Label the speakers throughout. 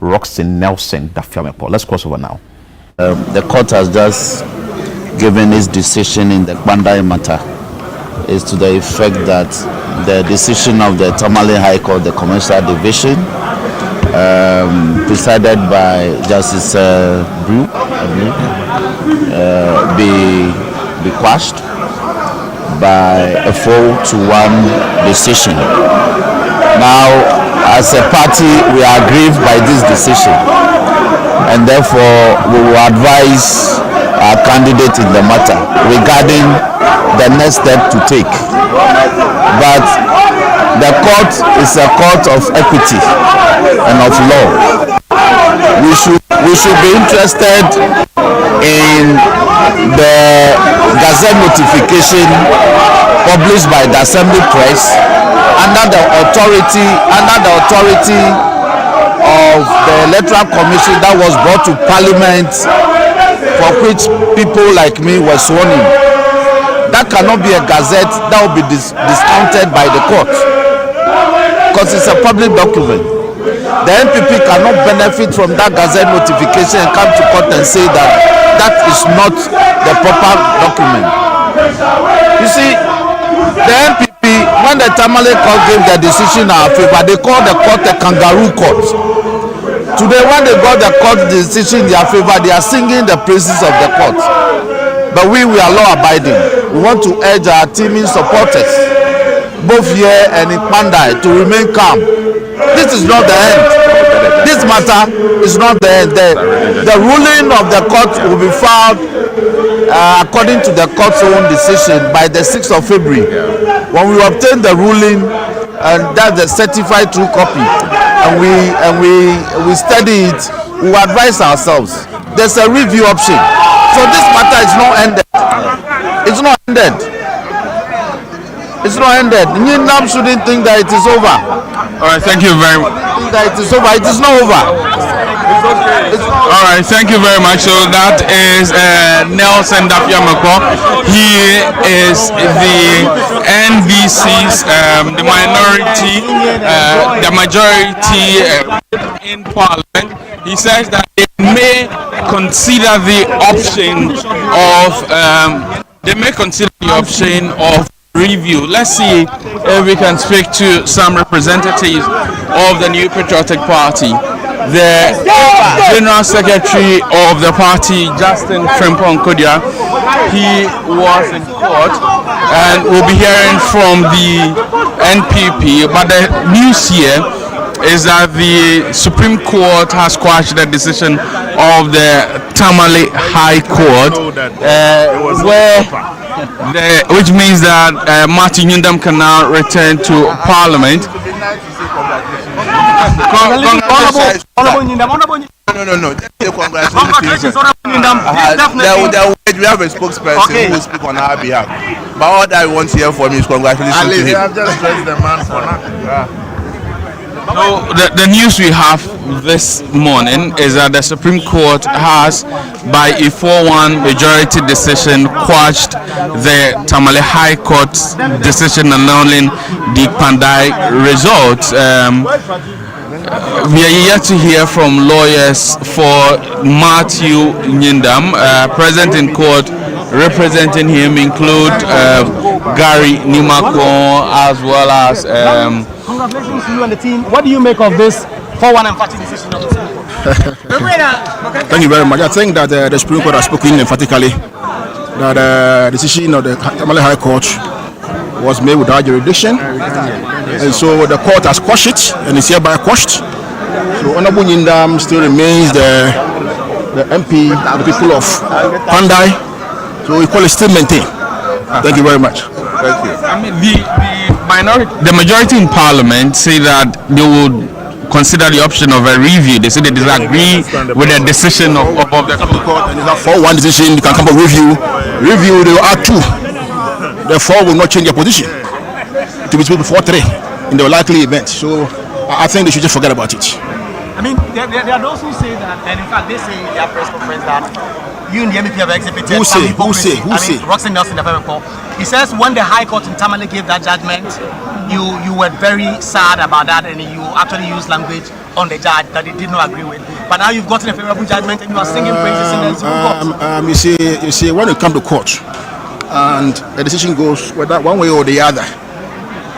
Speaker 1: Roxy Nelson Dafiamepo. Let's cross over now.
Speaker 2: The court has just given its decision in the Kpandai matter. Is to the effect that the decision of the Tamale High Court, the Commercial Division, presided by Justice Brew, I believe, be quashed by a 4-1 decision. Now, as a party, we are aggrieved by this decision, and therefore we will advise our candidate in the matter regarding the next step to take. But the court is a court of equity and of law. We should be interested in the Gazette notification published by the Assembly Press under the authority of the Electoral Commission that was brought to Parliament, for which people like me were sworn in. That cannot be a gazette that will be discounted by the court, because it's a public document. The NPP cannot benefit from that gazette notification and come to court and say that that is not the proper document. You see, the NPP, when the Tamale Court gave their decision in our favor, they called the court a kangaroo court. Today, when they got the court decision in their favor, they are singing the praises of the court. But we are law-abiding. We want to urge our teaming supporters, both here and in Kpandai, to remain calm. This is not the end. This matter is not the end. The ruling of the court will be filed according to the court's own decision by the 6th of February. When we obtain the ruling, and that's the certified true copy, and we study it, we advise ourselves. There's a review option. So this matter is not ended. It's not ended. It's not ended. Nyindam shouldn't think that it is over.
Speaker 3: All right, thank you very much.
Speaker 2: Think that it is over. It is not over.
Speaker 3: All right, thank you very much. So that is Nelson Dafiamepo. He is the NBC's the majority in Parliament. He says that they may consider the option of review. Let's see if we can speak to some representatives of the New Patriotic Party. The General Secretary of the party, Justin Frimpong-Kodia, he was in court, and we'll be hearing from the NPP. But the news here is that the Supreme Court has quashed the decision of the Tamale High Court, which means that Martin Nyundam can now return to Parliament.
Speaker 4: Congratulations. No. Congratulations. We have a spokesperson who will speak on our behalf. But all that I want to hear from you is congratulations to him.
Speaker 5: I've just pressed the man for nothing.
Speaker 3: So the news we have this morning is that the Supreme Court has, by a 4-1 majority decision, quashed the Tamale High Court's decision annulling the Kpandai results. We are yet to hear from lawyers for Matthew Nyindam. Present in court representing him include Gary Nimako, as well as
Speaker 6: congratulations to you and the team. What do you make of this 4-1 emphatic decision of the Supreme Court?
Speaker 5: Thank you very much. I think that the Supreme Court has spoken emphatically that the decision of the Tamale High Court was made without jurisdiction, and so the court has quashed it and is hereby quashed. So Honorable Nyindam still remains the MP, the people of Kpandai. So we call it still maintained. Thank you very much.
Speaker 4: Thank you.
Speaker 3: I mean, the majority in Parliament say that they would consider the option of a review. They say they disagree with the decision of the court.
Speaker 5: And it's a 4-1 decision. You can come up with review. They will add 2. Therefore, will not change their position to be split before 3 in the likely event. So I think they should just forget about it.
Speaker 6: I mean, there are those who say that, and in fact, they say in their press conference that you and the MEP have exhibited.
Speaker 5: Who say?
Speaker 6: Roxy Nelson, he says when the High Court in Tamale gave that judgment, you were very sad about that, and you actually used language on the judge that he did not agree with. But now you've gotten a favorable judgment, and you are singing praises in the Supreme Court.
Speaker 5: You see, when you come to court and the decision goes whether one way or the other,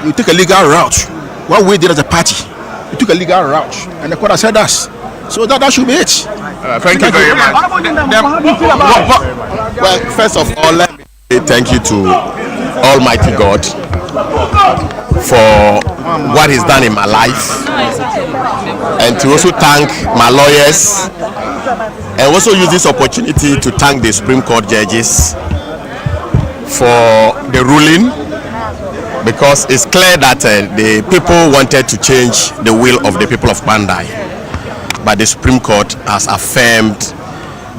Speaker 5: you take a legal route. What we did as a party, we took a legal route, and the court has said us. So that should be it.
Speaker 4: Thank you very much.
Speaker 7: Well, first of all, let me say thank you to Almighty God for what He's done in my life, and to also thank my lawyers, and also use this opportunity to thank the Supreme Court judges for the ruling, because it's clear that the people wanted to change the will of the people of Kpandai, but the Supreme Court has affirmed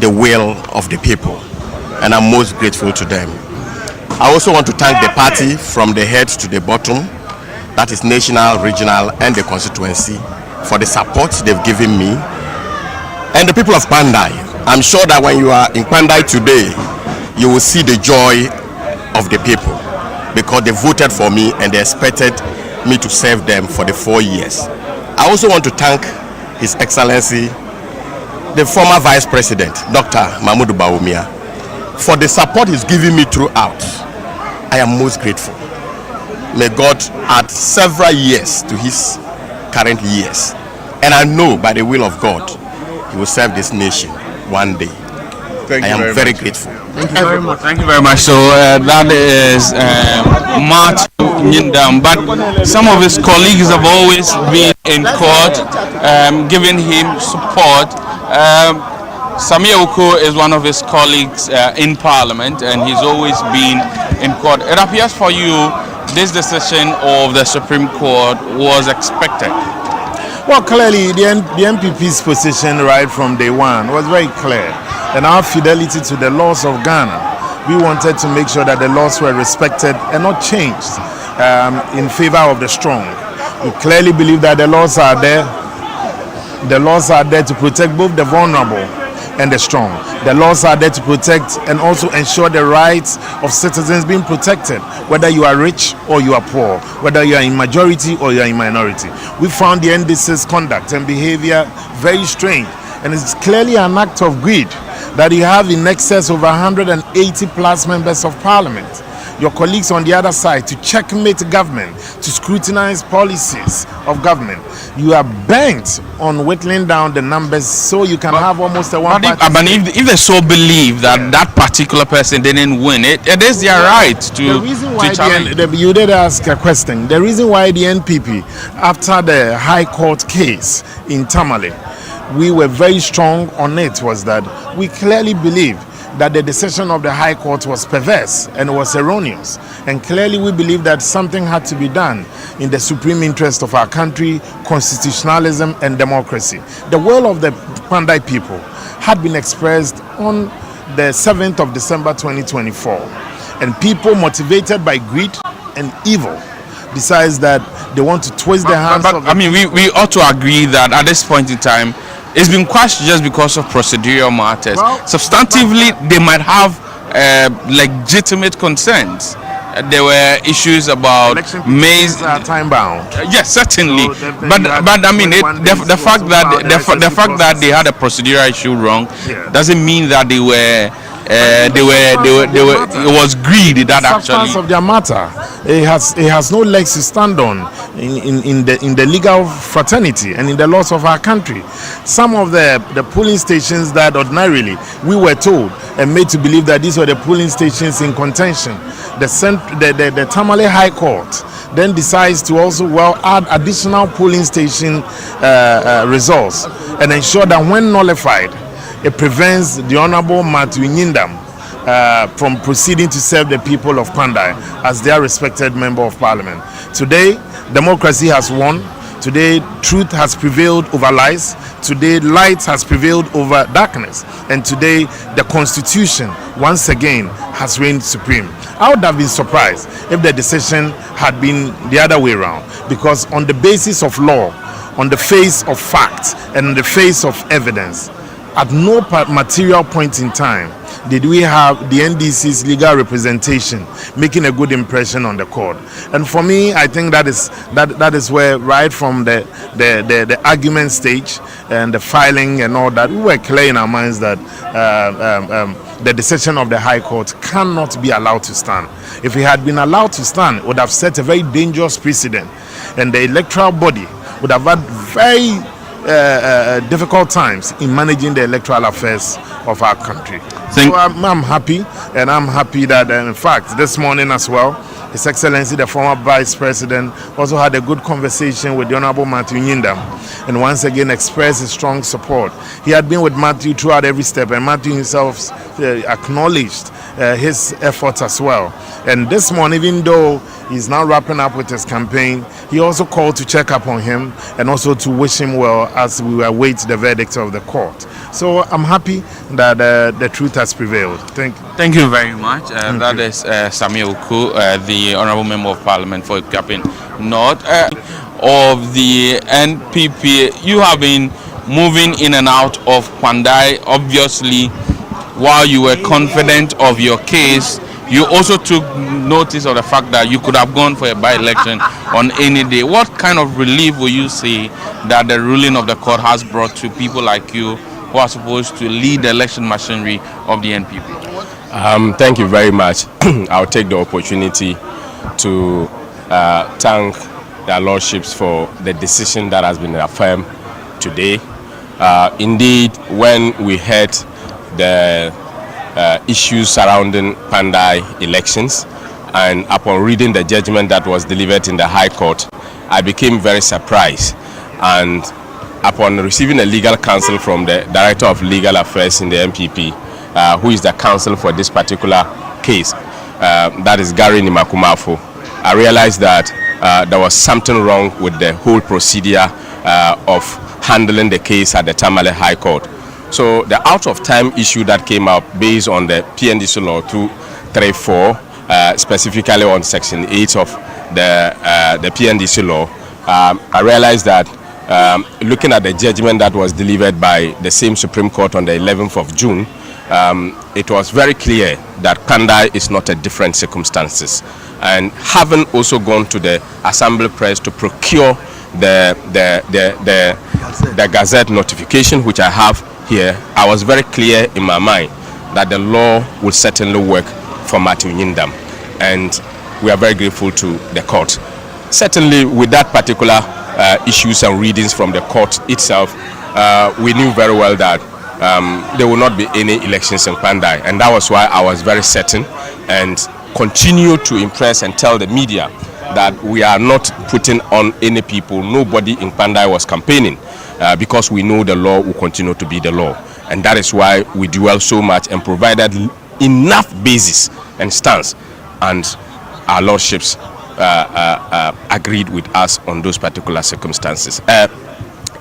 Speaker 7: the will of the people, and I'm most grateful to them. I also want to thank the party from the head to the bottom, that is national, regional, and the constituency, for the support they've given me, and the people of Kpandai. I'm sure that when you are in Kpandai today, you will see the joy of the people, because they voted for me and they expected me to serve them for the 4 years. I also want to thank His Excellency, the former Vice President, Dr. Mahmoud Bawumia, for the support he's given me throughout. I am most grateful. May God add several years to his current years. And I know by the will of God, he will serve this nation one day. I am very grateful.
Speaker 3: Thank you very much. Thank you very much. So that is Matthew Nyindam, but some of his colleagues have always been in court, giving him support. Samia Oko is one of his colleagues in Parliament, and he's always been in court. It appears for you this decision of the Supreme Court was expected.
Speaker 8: Well, clearly the NPP's position right from day one was very clear, and our fidelity to the laws of Ghana. We wanted to make sure that the laws were respected and not changed in favor of the strong. We clearly believe that the laws are there. The laws are there to protect both the vulnerable and the strong. The laws are there to protect and also ensure the rights of citizens being protected, whether you are rich or you are poor, whether you are in majority or you are in minority. We found the NDC's conduct and behavior very strange, and it's clearly an act of greed that you have in excess of 180 plus members of parliament, your colleagues on the other side, to checkmate government, to scrutinize policies of government. You are bent on whittling down the numbers so you can have almost a one party.
Speaker 3: But if they so believe that that particular person didn't win it, it is their right to challenge.
Speaker 8: You did ask a question. The reason why the NPP, after the High Court case in Tamale, we were very strong on it, was that we clearly believe that the decision of the High Court was perverse and was erroneous. And clearly we believe that something had to be done in the supreme interest of our country, constitutionalism and democracy. The will of the Kpandai people had been expressed on the 7th of December 2024. And people motivated by greed and evil decides that they want to twist the hands of the
Speaker 3: I mean, we ought to agree that at this point in time, it's been quashed just because of procedural matters.
Speaker 8: Well,
Speaker 3: substantively, they might have legitimate concerns. There were issues about maize.
Speaker 8: Time bound.
Speaker 3: Yes, certainly.
Speaker 8: So
Speaker 3: but I mean, the fact that they had a procedural issue wrong doesn't mean that they were. It was greed that actually.
Speaker 8: Substance of their matter. It has no legs to stand on in the legal fraternity and in the laws of our country. Some of the polling stations that ordinarily we were told and made to believe that these were the polling stations in contention. The Tamale High Court then decides to also add additional polling station results and ensure that when nullified, it prevents the Honorable Matthew Nyindam from proceeding to serve the people of Kpandai as their respected member of parliament. Today, democracy has won. Today, truth has prevailed over lies. Today, light has prevailed over darkness. And today, the Constitution, once again, has reigned supreme. I would have been surprised if the decision had been the other way around, because on the basis of law, on the face of facts, and on the face of evidence, at no material point in time did we have the NDC's legal representation making a good impression on the court. And for me, I think that is where, right from the argument stage and the filing and all that, we were clear in our minds that the decision of the High Court cannot be allowed to stand. If it had been allowed to stand, it would have set a very dangerous precedent, and the electoral body would have had very difficult times in managing the electoral affairs of our country. So I'm happy, and I'm happy that in fact this morning as well, His Excellency the former Vice President also had a good conversation with the Honorable Matthew Nyindam, and once again expressed his strong support. He had been with Matthew throughout every step, and Matthew himself acknowledged his efforts as well. And this morning, even though he's now wrapping up with his campaign, he also called to check up on him and also to wish him well as we await the verdict of the court. So I'm happy that the truth has prevailed. Thank you.
Speaker 3: Thank you very much. That is Samuel Ku, the Honorable Member of Parliament for Capping North of the NPP. You have been moving in and out of Kpandai, obviously, while you were confident of your case. You also took notice of the fact that you could have gone for a by-election on any day. What kind of relief will you say that the ruling of the court has brought to people like you who are supposed to lead the election machinery of the NPP?
Speaker 9: Thank you very much. I'll take the opportunity to thank their lordships for the decision that has been affirmed today. Indeed, when we heard the issues surrounding Kpandai elections, and upon reading the judgment that was delivered in the High Court, I became very surprised. And upon receiving a legal counsel from the Director of Legal Affairs in the MPP, who is the counsel for this particular case, that is Gary Nimakumafo, I realized that there was something wrong with the whole procedure of handling the case at the Tamale High Court. So the out of time issue that came up based on the PNDC law 234, specifically on section 8 of the PNDC law, I realized that looking at the judgment that was delivered by the same Supreme Court on the 11th of June, it was very clear that Kpandai is not a different circumstances. And having also gone to the Assembly Press to procure the Gazette notification, which I have here, I was very clear in my mind that the law would certainly work for Matthew Nyindam, and we are very grateful to the court. Certainly with that particular issues and readings from the court itself, we knew very well that there will not be any elections in Kpandai, and that was why I was very certain and continue to impress and tell the media that we are not putting on any people. Nobody in Kpandai was campaigning, because we know the law will continue to be the law, and that is why we dwell so much and provided enough basis and stance, and our lordships agreed with us on those particular circumstances.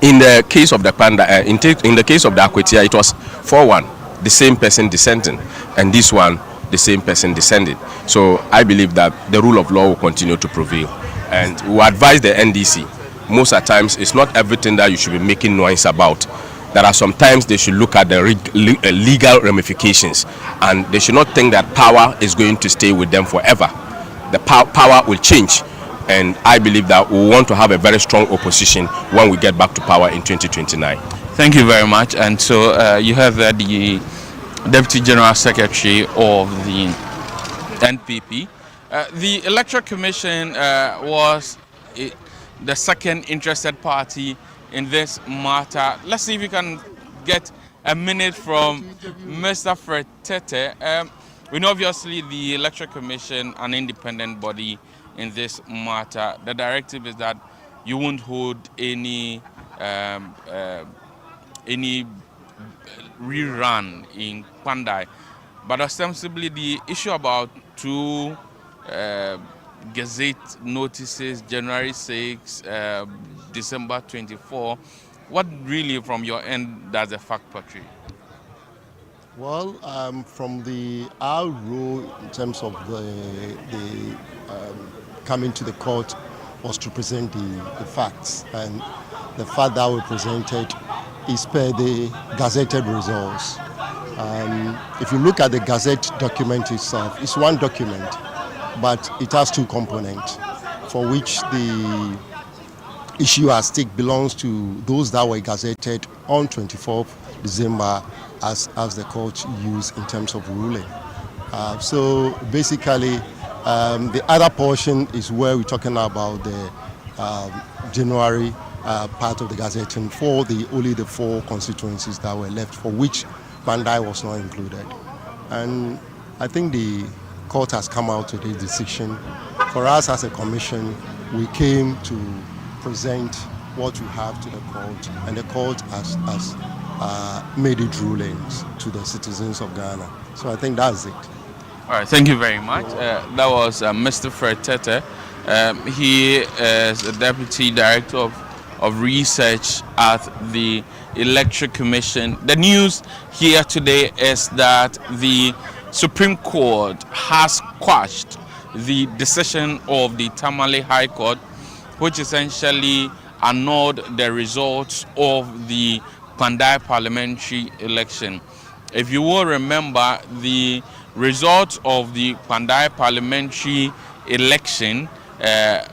Speaker 9: In the case of the Kpandai, in the case of the Akwetia, it was 4-1, the same person dissenting, and this one the same person descended. So I believe that the rule of law will continue to prevail, and we advise the NDC, most of the times it's not everything that you should be making noise about. There are sometimes they should look at the legal ramifications, and they should not think that power is going to stay with them forever. The power will change, and I believe that we want to have a very strong opposition when we get back to power in 2029.
Speaker 3: Thank you very much. And so you have the Deputy General Secretary of the NPP. The Electoral Commission was the second interested party in this matter. Let's see if we can get a minute from Mr. Fred Tete. We know obviously the Electoral Commission, an independent body in this matter, the directive is that you won't hold any rerun in Kpandai, but ostensibly the issue about two Gazette notices, January 6, December 24, what really from your end does the fact portray?
Speaker 10: Well, from our role in terms of the coming to the court was to present the facts, and the fact that we presented is per the gazetted results. If you look at the Gazette document itself, it's one document, but it has two components, for which the issue at stake belongs to those that were gazetted on 24th December as the court used in terms of ruling. So basically, the other portion is where we're talking about the January part of the gazetting for only the 4 constituencies that were left, for which Kpandai was not included. And I think the court has come out to this decision. For us as a commission, we came to present what we have to the court, and the court has made its rulings to the citizens of Ghana. So I think that's it.
Speaker 3: All right, thank you very much. That was Mr. Fred Tete. He is the Deputy Director of Research at the Electoral Commission. The news here today is that the Supreme Court has quashed the decision of the Tamale High Court, which essentially annulled the results of the Kpandai parliamentary election. If you will remember, the results of the Kpandai parliamentary election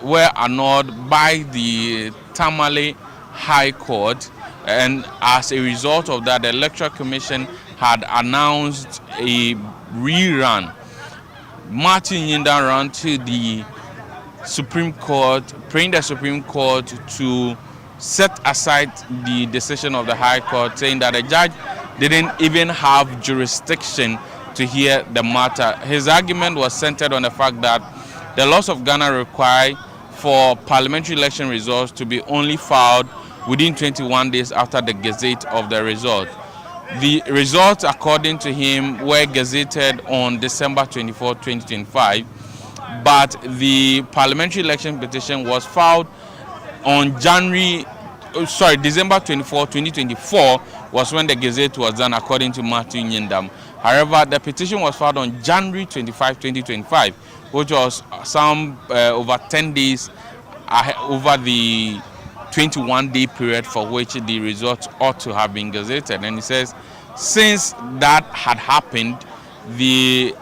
Speaker 3: were annulled by the Tamale High Court, and as a result of that, the Electoral Commission had announced a rerun. Martin Yinda ran to the Supreme Court, praying the Supreme Court to set aside the decision of the High Court, saying that the judge didn't even have jurisdiction to hear the matter. His argument was centered on the fact that the laws of Ghana require for parliamentary election results to be only filed within 21 days after the gazette of the result. The results, according to him, were gazetted on December 24, 2025, but the parliamentary election petition was filed on December 24, 2024 was when the gazette was done, according to Martin Yindam. However, the petition was filed on January 25, 2025, which was some over 10 days over the 21-day period for which the results ought to have been gazetted. And he says, since that had happened, the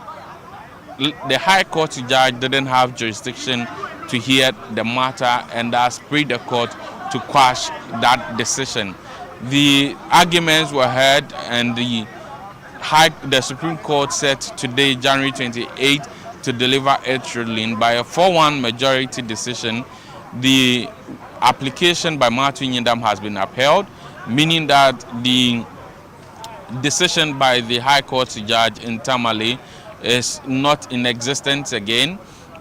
Speaker 3: High Court judge didn't have jurisdiction to hear the matter, and thus prayed the court to quash that decision. The arguments were heard, and the Supreme Court set today, January 28, to deliver its ruling by a 4-1 majority decision. The application by Martin Yindam has been upheld, meaning that the decision by the High Court judge in Tamale is not in existence again,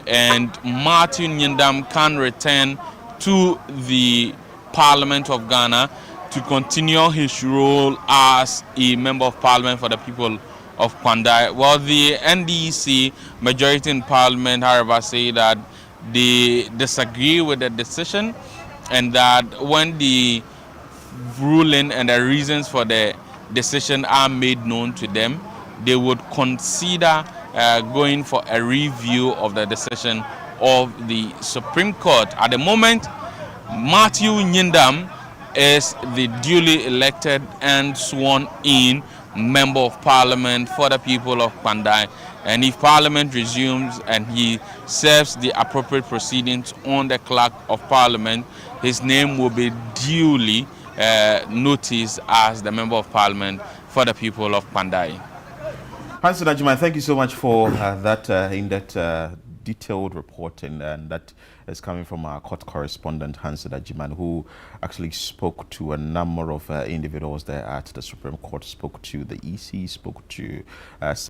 Speaker 3: and Martin Yindam can return to the Parliament of Ghana to continue his role as a member of Parliament for the people of Kpandai. Well, the NDC majority in Parliament, however, say that they disagree with the decision, and that when the ruling and the reasons for the decision are made known to them, they would consider going for a review of the decision of the Supreme Court. At the moment, Matthew Yindam is the duly elected and sworn in member of Parliament for the people of Kpandai, and if Parliament resumes and he serves the appropriate proceedings on the Clerk of Parliament, his name will be duly noticed as the member of Parliament for the people of Kpandai.
Speaker 1: Hansen Ajiman, thank you so much for that in-depth detailed reporting, and that is coming from our court correspondent Hansen Ajiman, who actually spoke to a number of individuals there at the Supreme Court, spoke to the EC, spoke to